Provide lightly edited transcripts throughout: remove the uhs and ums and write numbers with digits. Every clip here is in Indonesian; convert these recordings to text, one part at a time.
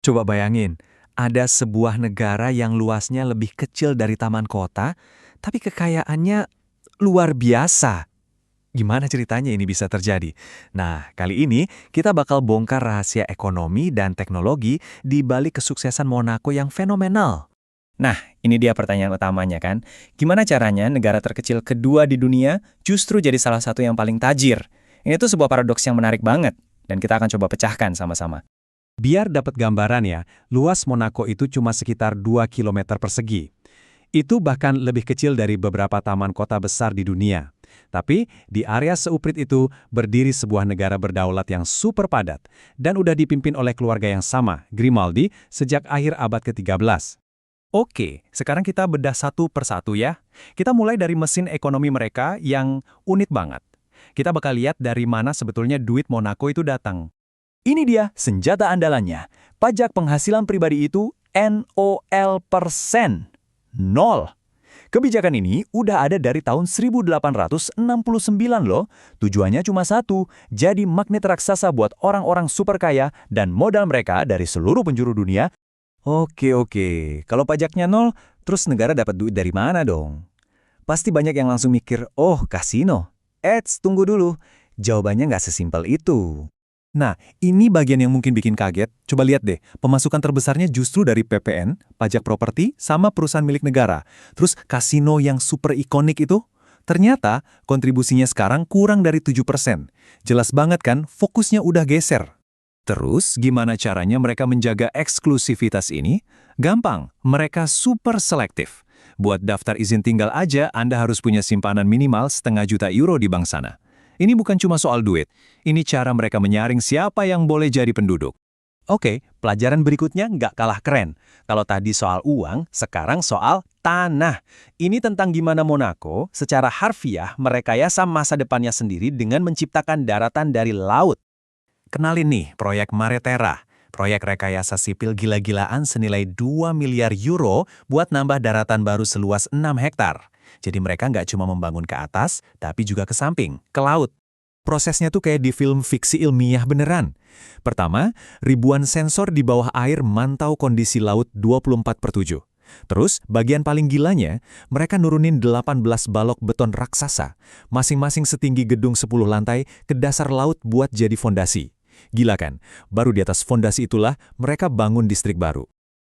Coba bayangin, ada sebuah negara yang luasnya lebih kecil dari taman kota, tapi kekayaannya luar biasa. Gimana ceritanya ini bisa terjadi? Nah, kali ini kita bakal bongkar rahasia ekonomi dan teknologi di balik kesuksesan Monaco yang fenomenal. Nah, ini dia pertanyaan utamanya kan. Gimana caranya negara terkecil kedua di dunia justru jadi salah satu yang paling tajir? Ini tuh sebuah paradoks yang menarik banget, dan kita akan coba pecahkan sama-sama. Biar dapat gambaran ya, luas Monaco itu cuma sekitar 2 kilometer persegi. Itu bahkan lebih kecil dari beberapa taman kota besar di dunia. Tapi di area seuprit itu berdiri sebuah negara berdaulat yang super padat dan udah dipimpin oleh keluarga yang sama, Grimaldi, sejak akhir abad ke-13. Oke, sekarang kita bedah satu persatu ya. Kita mulai dari mesin ekonomi mereka yang unik banget. Kita bakal lihat dari mana sebetulnya duit Monaco itu datang. Ini dia senjata andalannya. Pajak penghasilan pribadi itu NOL%. Nol. Kebijakan ini udah ada dari tahun 1869 loh. Tujuannya cuma satu, jadi magnet raksasa buat orang-orang super kaya dan modal mereka dari seluruh penjuru dunia. Oke. Kalau pajaknya nol, terus negara dapat duit dari mana dong? Pasti banyak yang langsung mikir, oh kasino. Tunggu dulu. Jawabannya nggak sesimpel itu. Nah, ini bagian yang mungkin bikin kaget. Coba lihat deh, pemasukan terbesarnya justru dari PPN, pajak properti, sama perusahaan milik negara. Terus kasino yang super ikonik itu, ternyata kontribusinya sekarang kurang dari 7%. Jelas banget kan, fokusnya udah geser. Terus, gimana caranya mereka menjaga eksklusivitas ini? Gampang, mereka super selektif. Buat daftar izin tinggal aja, Anda harus punya simpanan minimal €1,500.000 di bank sana. Ini bukan cuma soal duit, ini cara mereka menyaring siapa yang boleh jadi penduduk. Oke, pelajaran berikutnya nggak kalah keren. Kalau tadi soal uang, sekarang soal tanah. Ini tentang gimana Monaco secara harfiah merekayasa masa depannya sendiri dengan menciptakan daratan dari laut. Kenalin nih, proyek Maretera. Proyek rekayasa sipil gila-gilaan senilai €2 miliar buat nambah daratan baru seluas 6 hektar. Jadi mereka nggak cuma membangun ke atas, tapi juga ke samping, ke laut. Prosesnya tuh kayak di film fiksi ilmiah beneran. Pertama, ribuan sensor di bawah air mantau kondisi laut 24/7. Terus, bagian paling gilanya, mereka nurunin 18 balok beton raksasa, masing-masing setinggi gedung 10 lantai, ke dasar laut buat jadi fondasi. Gila kan? Baru di atas fondasi itulah mereka bangun distrik baru.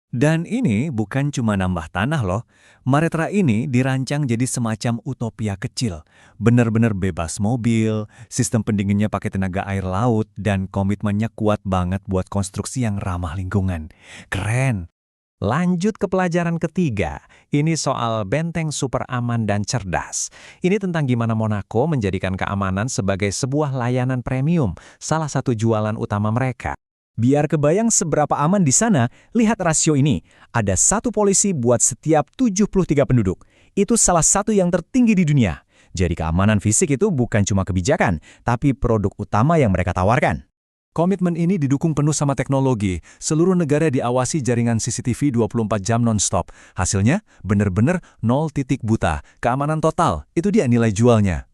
Dan ini bukan cuma nambah tanah loh. Maretera ini dirancang jadi semacam utopia kecil. Bener-bener bebas mobil, sistem pendinginnya pakai tenaga air laut, dan komitmennya kuat banget buat konstruksi yang ramah lingkungan. Keren! Lanjut ke pelajaran ketiga. Ini soal benteng super aman dan cerdas. Ini tentang gimana Monaco menjadikan keamanan sebagai sebuah layanan premium, salah satu jualan utama mereka. Biar kebayang seberapa aman di sana, lihat rasio ini. Ada satu polisi buat setiap 73 penduduk. Itu salah satu yang tertinggi di dunia. Jadi keamanan fisik itu bukan cuma kebijakan, tapi produk utama yang mereka tawarkan. Komitmen ini didukung penuh sama teknologi. Seluruh negara diawasi jaringan CCTV 24 jam non-stop. Hasilnya bener-bener 0 titik buta. Keamanan total, itu dia nilai jualnya.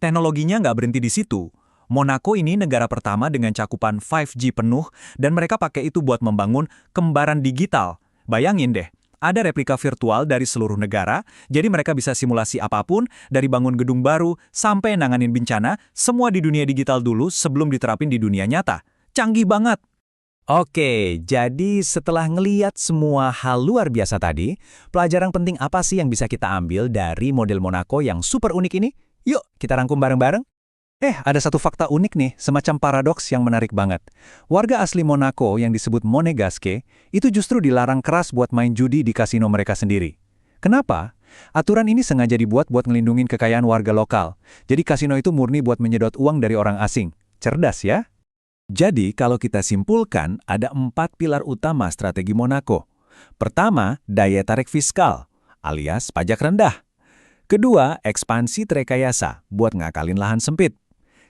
Teknologinya nggak berhenti di situ. Monaco ini negara pertama dengan cakupan 5G penuh dan mereka pakai itu buat membangun kembaran digital. Bayangin deh, ada replika virtual dari seluruh negara, jadi mereka bisa simulasi apapun, dari bangun gedung baru sampai nanganin bencana, semua di dunia digital dulu sebelum diterapin di dunia nyata. Canggih banget! Oke, jadi setelah ngeliat semua hal luar biasa tadi, pelajaran penting apa sih yang bisa kita ambil dari model Monaco yang super unik ini? Yuk, kita rangkum bareng-bareng. Ada satu fakta unik nih, semacam paradoks yang menarik banget. Warga asli Monaco yang disebut Monégasque itu justru dilarang keras buat main judi di kasino mereka sendiri. Kenapa? Aturan ini sengaja dibuat buat ngelindungin kekayaan warga lokal. Jadi kasino itu murni buat menyedot uang dari orang asing. Cerdas ya? Jadi kalau kita simpulkan, ada 4 pilar utama strategi Monaco. Pertama, daya tarik fiskal, alias pajak rendah. Kedua, ekspansi terekayasa, buat ngakalin lahan sempit.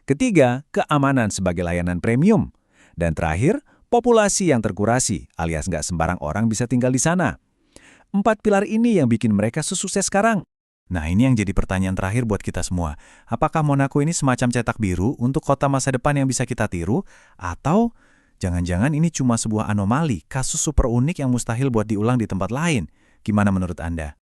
Ketiga, keamanan sebagai layanan premium. Dan terakhir, populasi yang terkurasi, alias nggak sembarang orang bisa tinggal di sana. 4 pilar ini yang bikin mereka sukses sekarang. Nah, ini yang jadi pertanyaan terakhir buat kita semua. Apakah Monaco ini semacam cetak biru untuk kota masa depan yang bisa kita tiru? Atau Jangan-jangan ini cuma sebuah anomali, kasus super unik yang mustahil buat diulang di tempat lain. Gimana menurut Anda?